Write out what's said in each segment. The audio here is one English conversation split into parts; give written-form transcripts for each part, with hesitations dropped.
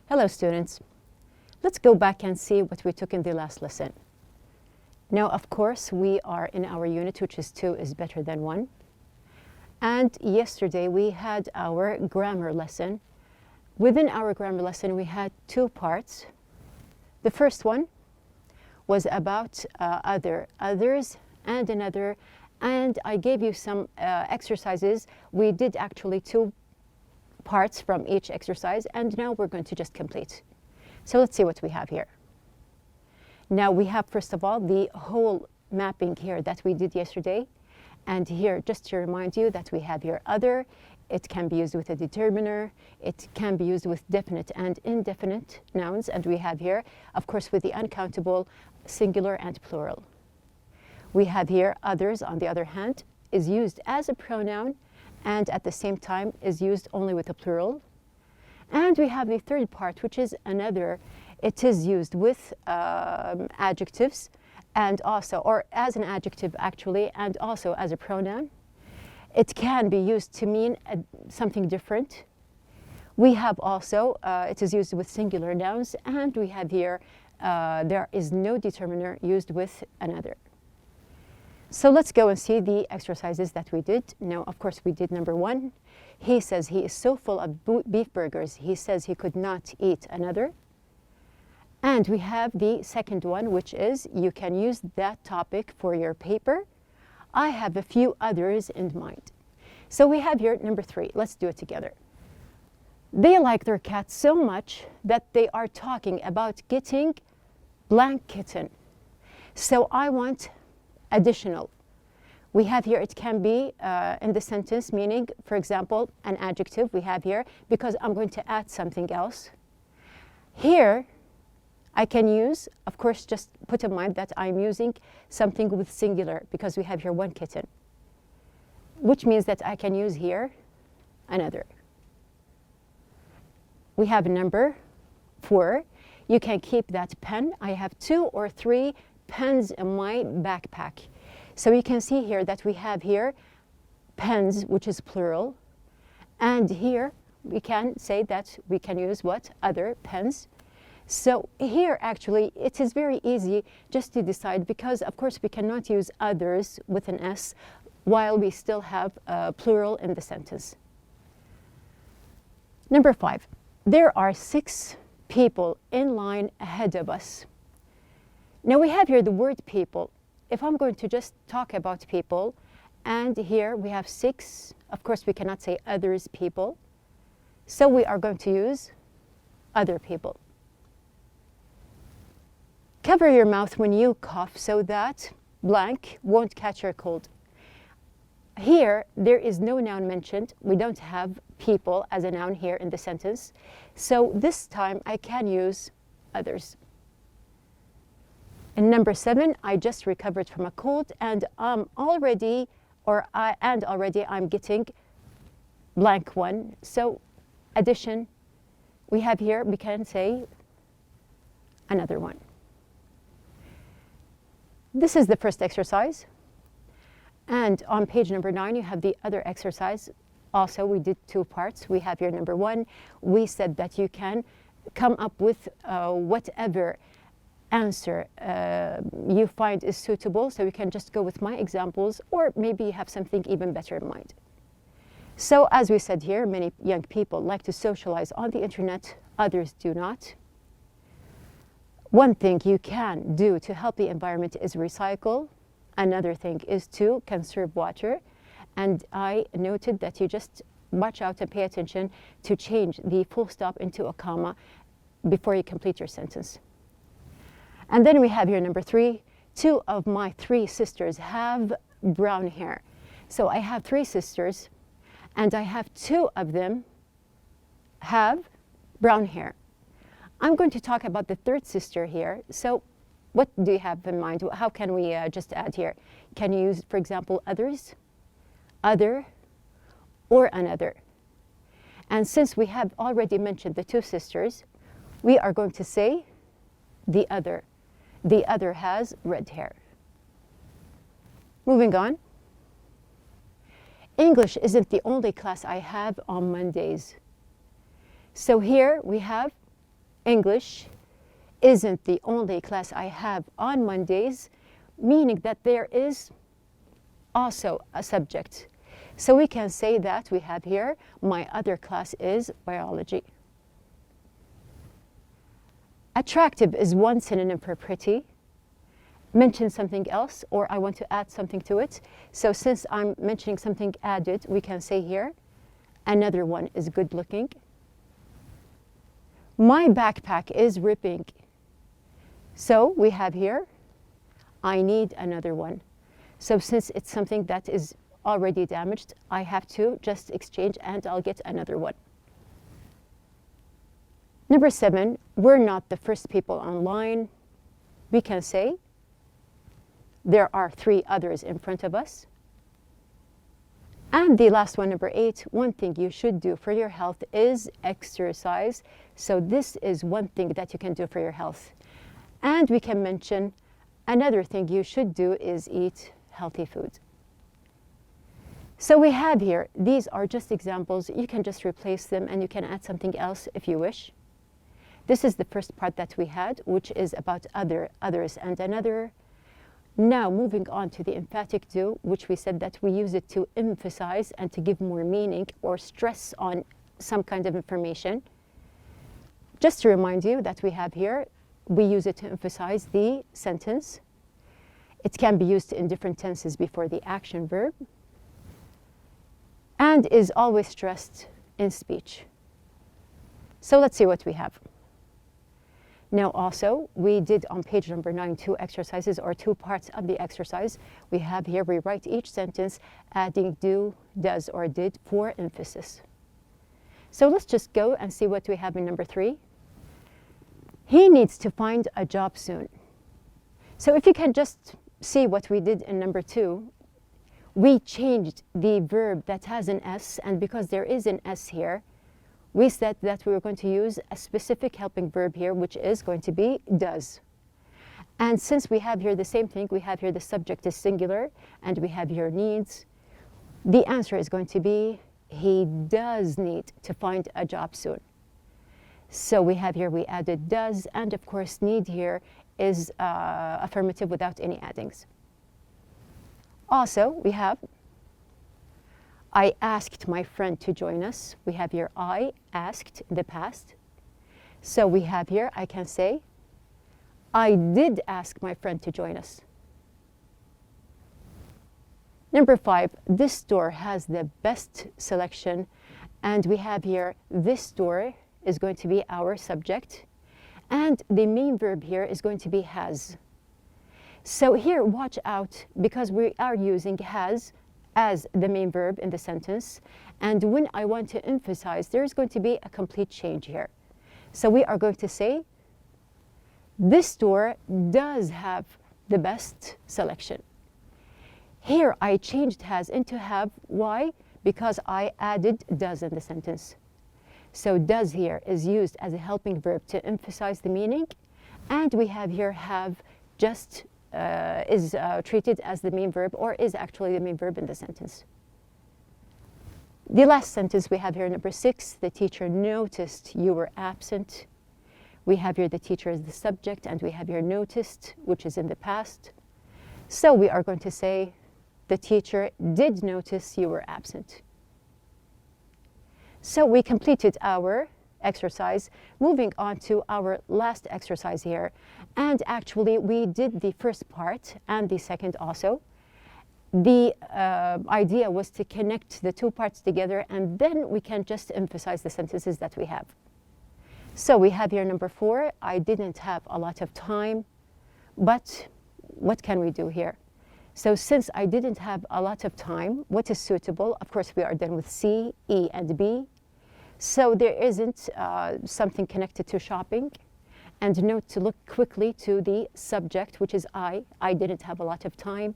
Hello students. Let's go back and see what we took in the last lesson. Now, of course, we are in our unit, which is 2 is better than 1. And yesterday we had our grammar lesson. Within our grammar lesson, we had 2 parts. The first one was about others, and another. And I gave you some exercises. We did actually 2 parts from each exercise, and now we're going to just complete. So let's see what we have here. Now we have, first of all, the whole mapping here that we did yesterday. And here, just to remind you that we have here other. It can be used with a determiner. It can be used with definite and indefinite nouns. And we have here, of course, with the uncountable, singular and plural. We have here others, on the other hand, is used as a pronoun and at the same time is used only with a plural. And we have the third part, which is another. It is used with adjectives and also, or as an adjective actually, and also as a pronoun. It can be used to mean something different. We have also, it is used with singular nouns, and we have here, there is no determiner used with another. So let's go and see the exercises that we did. Now, of course, we did number 1. He says he is so full of beef burgers, he says he could not eat another. And we have the second one, which is you can use that topic for your paper. I have a few others in mind. So we have here number 3. Let's do it together. They like their cat so much that they are talking about getting blank kitten. So I want additional. We have here, it can be in the sentence meaning, for example, an adjective we have here, because I'm going to add something else. Here, I can use, of course, just put in mind that I'm using something with singular because we have here 1 kitten, which means that I can use here another. We have number 4. You can keep that pen. I have 2 or 3 pens in my backpack. So you can see here that we have here pens, which is plural. And here we can say that we can use what? Other pens. So here, actually, it is very easy just to decide because, of course, we cannot use others with an S while we still have plural in the sentence. Number 5, there are 6 people in line ahead of us. Now we have here the word people. If I'm going to just talk about people, and here we have 6, of course, we cannot say others people. So we are going to use other people. Cover your mouth when you cough so that blank won't catch your cold. Here, there is no noun mentioned. We don't have people as a noun here in the sentence. So this time I can use others. In number 7, I just recovered from a cold and already I'm getting blank one. So addition, we have here, we can say another one. This is the first exercise. And on page number 9, you have the other exercise. Also, we did 2 parts. We have here number 1. We said that you can come up with whatever answer you find is suitable. So you can just go with my examples, or maybe you have something even better in mind. So as we said here, many young people like to socialize on the internet. Others do not. One thing you can do to help the environment is recycle. Another thing is to conserve water. And I noted that you just watch out and pay attention to change the full stop into a comma before you complete your sentence. And then we have here number 3. 2 of my 3 sisters have brown hair. So I have 3 sisters, and I have 2 of them have brown hair. I'm going to talk about the 3rd sister here. So what do you have in mind? How can we just add here? Can you use, for example, others, other, or another? And since we have already mentioned the 2 sisters, we are going to say the other. The other has red hair. Moving on. English isn't the only class I have on Mondays. So here we have English isn't the only class I have on Mondays, meaning that there is also a subject. So we can say that we have here, my other class is biology. Attractive is one synonym for pretty. Mention something else, or I want to add something to it. So since I'm mentioning something added, we can say here, another one is good looking. My backpack is ripping. So we have here, I need another one. So since it's something that is already damaged, I have to just exchange and I'll get another one. Number 7, we're not the first people online. We can say, there are 3 others in front of us. And the last one, number 8, one thing you should do for your health is exercise. So this is one thing that you can do for your health. And we can mention another thing you should do is eat healthy food. So we have here, these are just examples. You can just replace them and you can add something else if you wish. This is the first part that we had, which is about others, and another. Now moving on to the emphatic do, which we said that we use it to emphasize and to give more meaning or stress on some kind of information. Just to remind you that we have here, we use it to emphasize the sentence. It can be used in different tenses before the action verb, and is always stressed in speech. So let's see what we have. Now also, we did on page number 9 2 exercises, or 2 parts of the exercise. We have here, we write each sentence adding do, does, or did for emphasis. So let's just go and see what we have in number 3. He needs to find a job soon. So if you can just see what we did in number 2, we changed the verb that has an S, and because there is an S here, we said that we were going to use a specific helping verb here, which is going to be does. And since we have here the same thing, we have here the subject is singular, and we have here needs, the answer is going to be, he does need to find a job soon. So we have here, we added does, and of course need here is affirmative without any addings. Also, we have, I asked my friend to join us. We have here I asked in the past. So we have here, I can say, I did ask my friend to join us. Number 5, this store has the best selection. And we have here, this store is going to be our subject. And the main verb here is going to be has. So here, watch out, because we are using has as the main verb in the sentence. And when I want to emphasize, there's going to be a complete change here. So we are going to say, this store does have the best selection. Here I changed has into have. Why? Because I added does in the sentence. So does here is used as a helping verb to emphasize the meaning. And we have here have just is treated as the main verb, or is actually the main verb in the sentence. The last sentence we have here, number 6, the teacher noticed you were absent. We have here the teacher as the subject, and we have here noticed, which is in the past. So we are going to say, the teacher did notice you were absent. So we completed our exercise. Moving on to our last exercise here. And actually, we did the first part and the second also. The idea was to connect the 2 parts together, and then we can just emphasize the sentences that we have. So we have here number 4, I didn't have a lot of time, but what can we do here? So since I didn't have a lot of time, what is suitable? Of course, we are done with C, E, and B. So there isn't something connected to shopping. And note to look quickly to the subject, which is I didn't have a lot of time.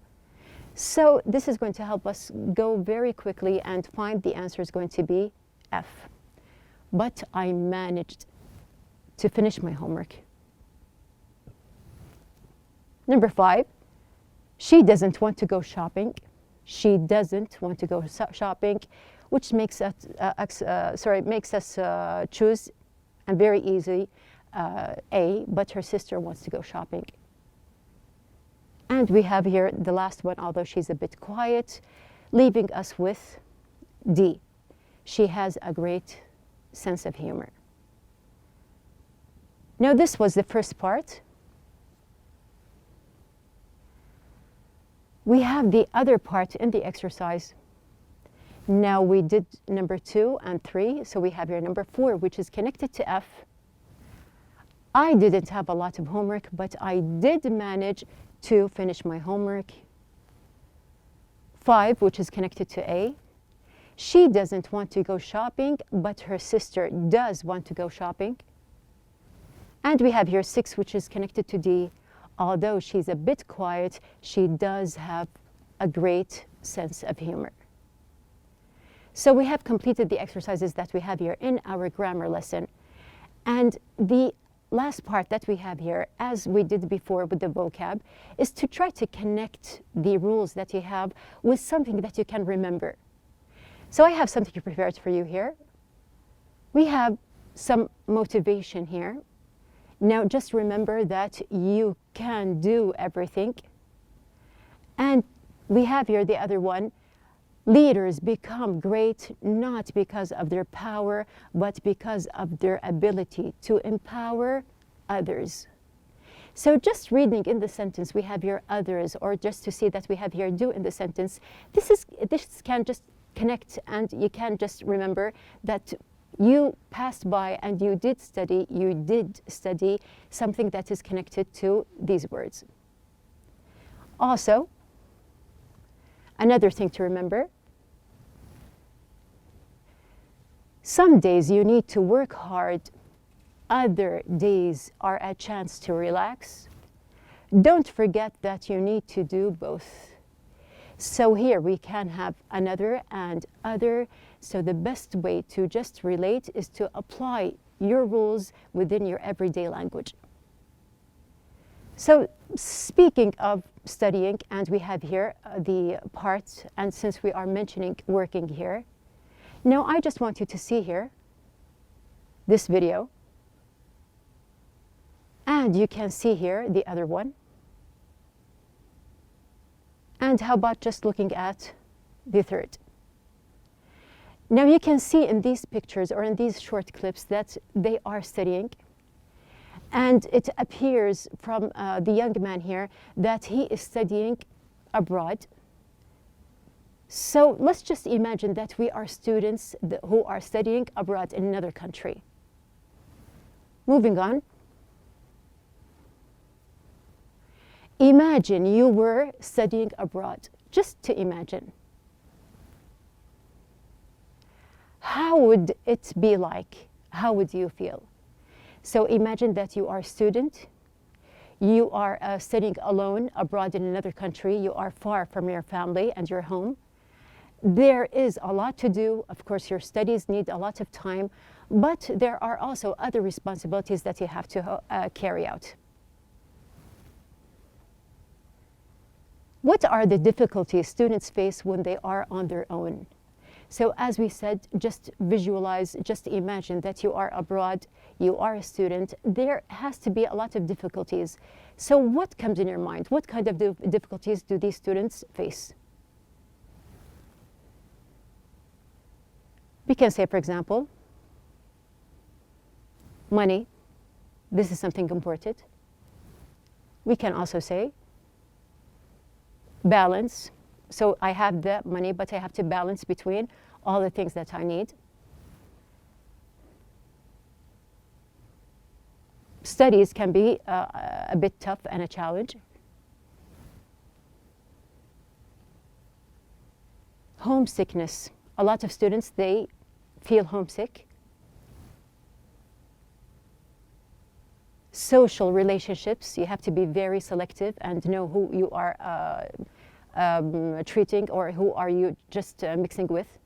So this is going to help us go very quickly and find the answer is going to be F. But I managed to finish my homework. Number 5, she doesn't want to go shopping. She doesn't want to go shopping, which makes us choose, and very easy, A, but her sister wants to go shopping. And we have here the last one, although she's a bit quiet, leaving us with D. She has a great sense of humor. Now, this was the first part. We have the other part in the exercise. Now, we did number 2 and 3, so we have here number 4, which is connected to F. I didn't have a lot of homework, but I did manage to finish my homework. 5, which is connected to A. She doesn't want to go shopping, but her sister does want to go shopping. And we have here 6, which is connected to D. Although she's a bit quiet, she does have a great sense of humor. So we have completed the exercises that we have here in our grammar lesson. And the last part that we have here, as we did before with the vocab, is to try to connect the rules that you have with something that you can remember. So I have something prepared for you here. We have some motivation here. Now just remember that you can do everything. And we have here the other one. Leaders become great not because of their power, but because of their ability to empower others. So just reading in the sentence, we have here others, or just to see that we have here do in the sentence, this can just connect, and you can just remember that you passed by and you did study something that is connected to these words. Also, another thing to remember, some days you need to work hard, other days are a chance to relax. Don't forget that you need to do both. So here we can have another and other. So the best way to just relate is to apply your rules within your everyday language. So speaking of studying, and we have here the parts, and since we are mentioning working here, now I just want you to see here this video, and you can see here the other one. And how about just looking at the third? Now you can see in these pictures or in these short clips that they are studying. And it appears from the young man here that he is studying abroad. So let's just imagine that we are students who are studying abroad in another country. Moving on. Imagine you were studying abroad, just to imagine. How would it be like? How would you feel? So imagine that you are a student, you are studying alone abroad in another country, you are far from your family and your home. There is a lot to do. Of course, your studies need a lot of time, but there are also other responsibilities that you have to carry out. What are the difficulties students face when they are on their own? So as we said, just visualize, just imagine that you are abroad, you are a student. There has to be a lot of difficulties. So what comes in your mind? What kind of difficulties do these students face? We can say, for example, money. This is something important. We can also say balance. So I have the money, but I have to balance between all the things that I need. Studies can be a bit tough and a challenge. Homesickness. A lot of students, they feel homesick. Social relationships, you have to be very selective and know who you are treating or who are you just mixing with.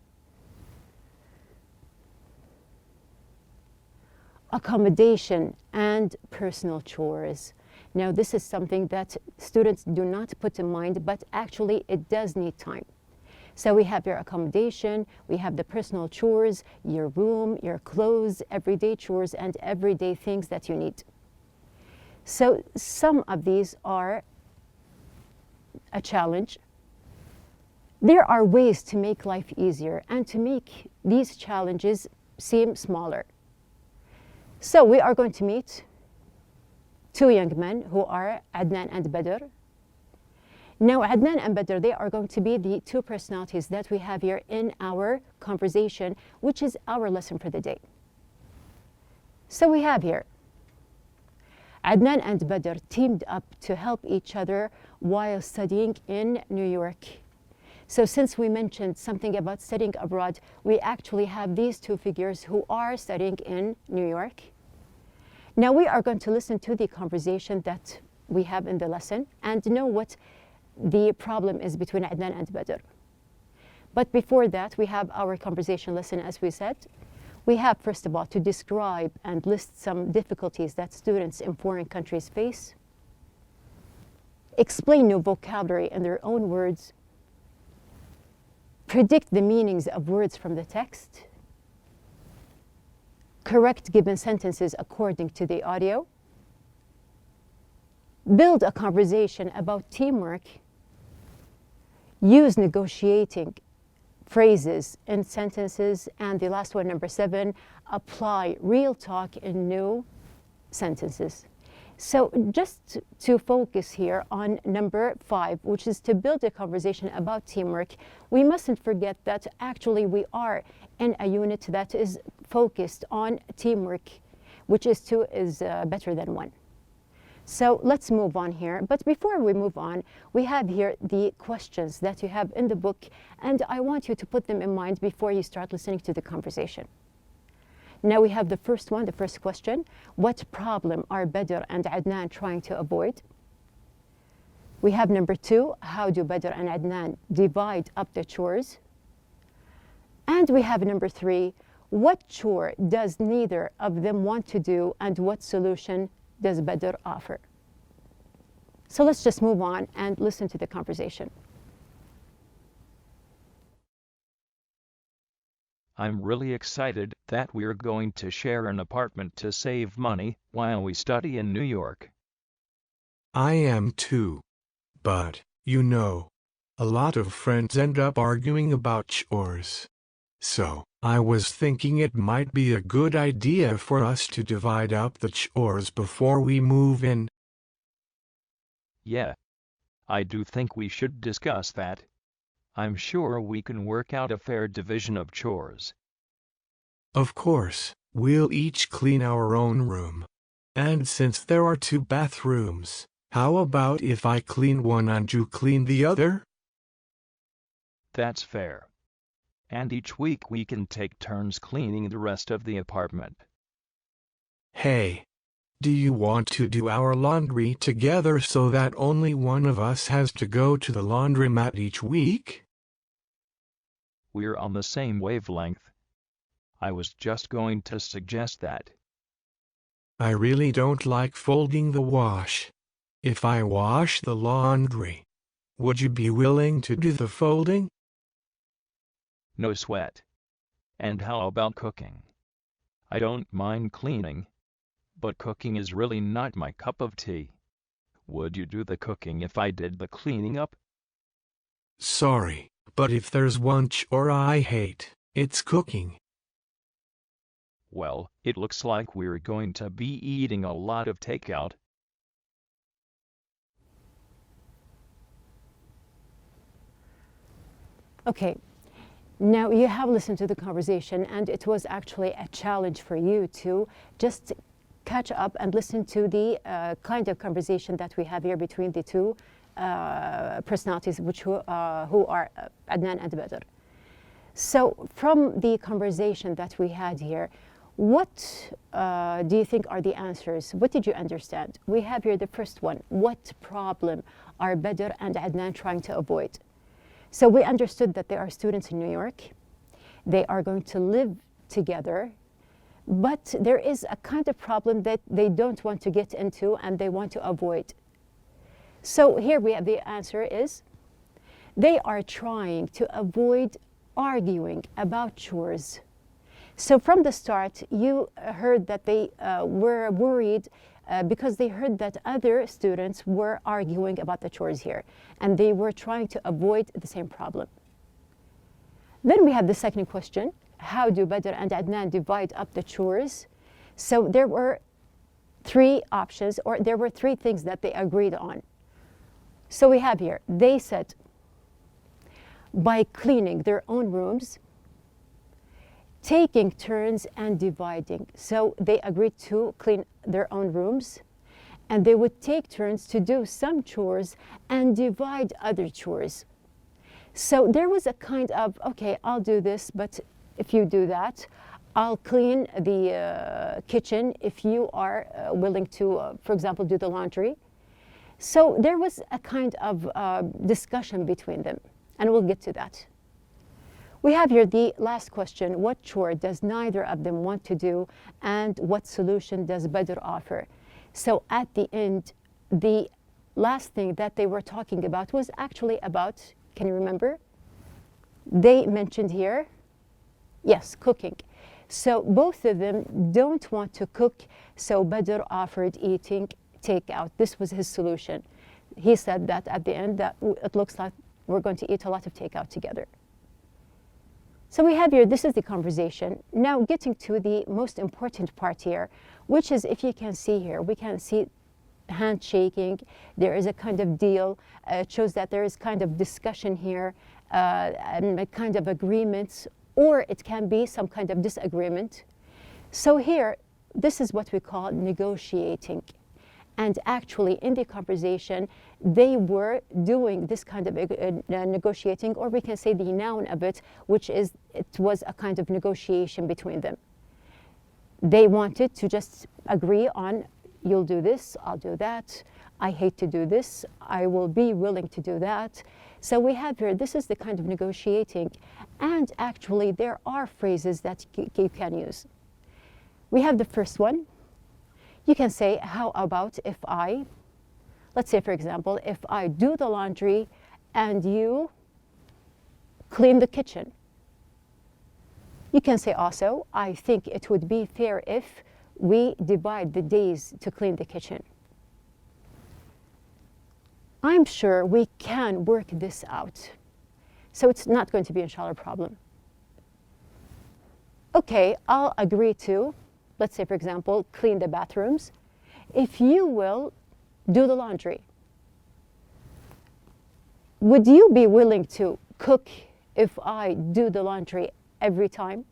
Accommodation and personal chores. Now this is something that students do not put in mind, but actually it does need time. So we have your accommodation, we have the personal chores, your room, your clothes, everyday chores, and everyday things that you need. So some of these are a challenge. There are ways to make life easier and to make these challenges seem smaller. So we are going to meet two young men who are Adnan and Badr. Now Adnan and Badr, they are going to be the two personalities that we have here in our conversation, which is our lesson for the day. So we have here Adnan and Badr teamed up to help each other while studying in New York. So since we mentioned something about studying abroad, we actually have these two figures who are studying in New York. Now we are going to listen to the conversation that we have in the lesson and know what the problem is between Adnan and Badr. But before that, we have our conversation lesson, as we said. We have, first of all, to describe and list some difficulties that students in foreign countries face, explain new vocabulary in their own words, predict the meanings of words from the text, correct given sentences according to the audio, build a conversation about teamwork, use negotiating phrases in sentences, and the last one, number 7, apply real talk in new sentences. So just to focus here on number 5, which is to build a conversation about teamwork, we mustn't forget that actually we are in a unit that is focused on teamwork, which is 2 is better than 1. So let's move on here. But before we move on, we have here the questions that you have in the book, and I want you to put them in mind before you start listening to the conversation. Now we have the first one, the first question. What problem are Badr and Adnan trying to avoid? We have number 2, how do Badr and Adnan divide up the chores? And we have number 3, what chore does neither of them want to do, and what solution does Badr offer? So let's just move on and listen to the conversation. I'm really excited that we're going to share an apartment to save money while we study in New York. I am too. But, you know, a lot of friends end up arguing about chores. So, I was thinking it might be a good idea for us to divide up the chores before we move in. Yeah. I do think we should discuss that. I'm sure we can work out a fair division of chores. Of course, we'll each clean our own room. And since there are 2 bathrooms, how about if I clean one and you clean the other? That's fair. And each week we can take turns cleaning the rest of the apartment. Hey, do you want to do our laundry together so that only one of us has to go to the laundromat each week? We're on the same wavelength. I was just going to suggest that. I really don't like folding the wash. If I wash the laundry, would you be willing to do the folding? No sweat. And how about cooking? I don't mind cleaning, but cooking is really not my cup of tea. Would you do the cooking if I did the cleaning up? Sorry, but if there's one chore I hate, it's cooking. Well, it looks like we're going to be eating a lot of takeout. Okay, now you have listened to the conversation, and it was actually a challenge for you to just catch up and listen to the kind of conversation that we have here between the two personalities, who are Adnan and Badr. So from the conversation that we had here, what do you think are the answers? What did you understand? We have here the first one. What problem are Badr and Adnan trying to avoid? So we understood that they are students in New York. They are going to live together, but there is a kind of problem that they don't want to get into and they want to avoid. So here we have the answer is They are trying to avoid arguing about chores. So from the start, you heard that they were worried because they heard that other students were arguing about the chores here, and they were trying to avoid the same problem. Then we have the second question: how do Badr and Adnan divide up the chores? So there were three options, or there were three things that they agreed on. So we have here, they said by cleaning their own rooms, taking turns and dividing. So they agreed to clean their own rooms, and they would take turns to do some chores and divide other chores. So there was a kind of, okay, I'll do this, but if you do that, I'll clean the kitchen if you are willing to, for example, do the laundry. So there was a kind of discussion between them, and we'll get to that. We have here the last question: what chore does neither of them want to do, and what solution does Badr offer? So at the end, the last thing that they were talking about was actually about, can you remember? They mentioned here, yes, cooking. So both of them don't want to cook, so Badr offered eating takeout. This was his solution. He said that at the end, that it looks like we're going to eat a lot of takeout together. So we have here, this is the conversation. Now getting to the most important part here, which is, if you can see here, we can see handshaking. There is a kind of deal. It shows that there is kind of discussion here, and a kind of agreements, or it can be some kind of disagreement. So here, this is what we call negotiating. And actually, in the conversation, they were doing this kind of negotiating, or we can say the noun of it, which is, it was a kind of negotiation between them. They wanted to just agree on, you'll do this, I'll do that, I hate to do this, I will be willing to do that. So we have here, this is the kind of negotiating, and actually there are phrases that you can use. We have the first one. You can say, how about if I, let's say for example, if I do the laundry and you clean the kitchen. You can say also, I think it would be fair if we divide the days to clean the kitchen. I'm sure we can work this out. So it's not going to be, inshallah, a problem. Okay, I'll agree to, let's say, for example, clean the bathrooms, if you will do the laundry. Would you be willing to cook if I do the laundry every time?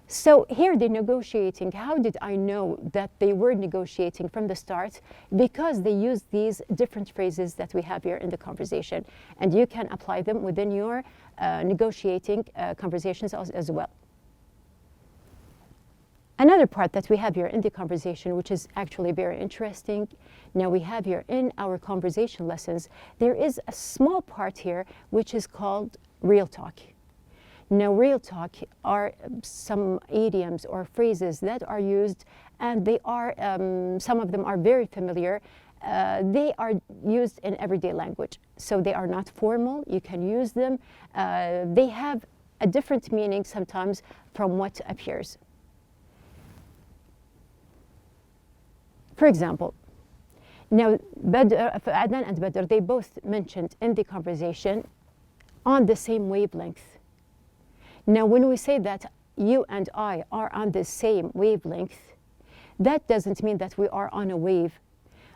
So here they're negotiating. How did I know that they were negotiating from the start? Because they use these different phrases that we have here in the conversation, and you can apply them within your negotiating conversations as well. Another part that we have here in the conversation, which is actually very interesting, now we have here in our conversation lessons, there is a small part here which is called real talk. Now, real talk are some idioms or phrases that are used, and they are, some of them are very familiar. They are used in everyday language, so they are not formal. You can use them. They have a different meaning sometimes from what appears. For example, now Adnan and Badr, they both mentioned in the conversation on the same wavelength. Now, when we say that you and I are on the same wavelength, that doesn't mean that we are on a wave,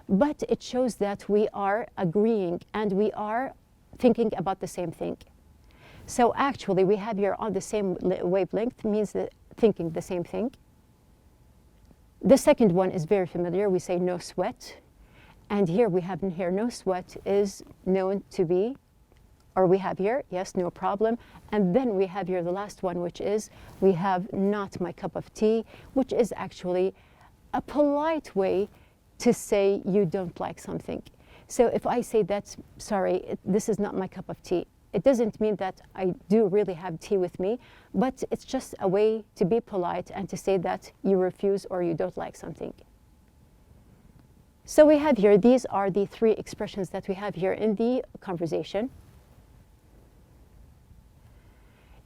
but it shows that we are agreeing and we are thinking about the same thing. So actually, we have here on the same wavelength means that thinking the same thing. The second one is very familiar. We say no sweat. And here we have in here no sweat is known to be, or we have here, yes, no problem. And then we have here the last one, which is we have not my cup of tea, which is actually a polite way to say you don't like something. So if I say that, sorry, this is not my cup of tea, it doesn't mean that I do really have tea with me, but it's just a way to be polite and to say that you refuse or you don't like something. So we have here, these are the three expressions that we have here in the conversation.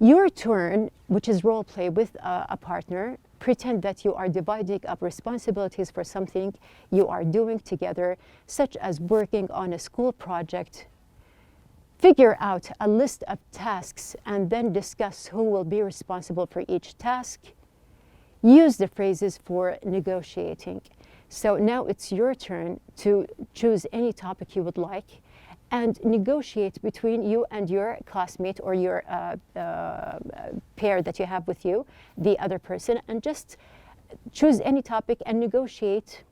Your turn, which is role play with a partner, pretend that you are dividing up responsibilities for something you are doing together, such as working on a school project. Figure out a list of tasks and then discuss who will be responsible for each task. Use the phrases for negotiating. So now it's your turn to choose any topic you would like and negotiate between you and your classmate or your pair that you have with you, the other person, and just choose any topic and negotiate.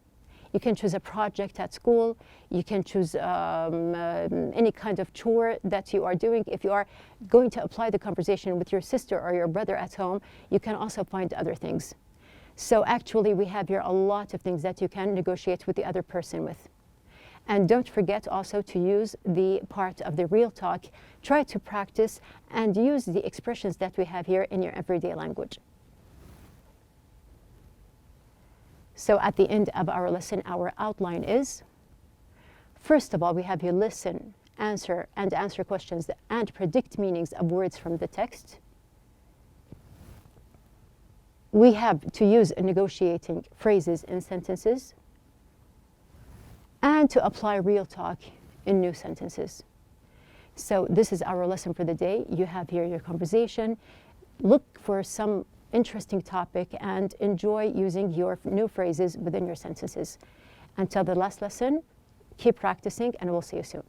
You can choose a project at school. You can choose any kind of chore that you are doing. If you are going to apply the conversation with your sister or your brother at home, you can also find other things. So actually, we have here a lot of things that you can negotiate with the other person with. And don't forget also to use the part of the real talk. Try to practice and use the expressions that we have here in your everyday language. So at the end of our lesson, our outline is, first of all, we have you listen, answer questions and predict meanings of words from the text. We have to use negotiating phrases in sentences and to apply real talk in new sentences. So this is our lesson for the day. You have here your conversation. Look for some interesting topic and enjoy using your new phrases within your sentences. Until the last lesson, keep practicing and we'll see you soon.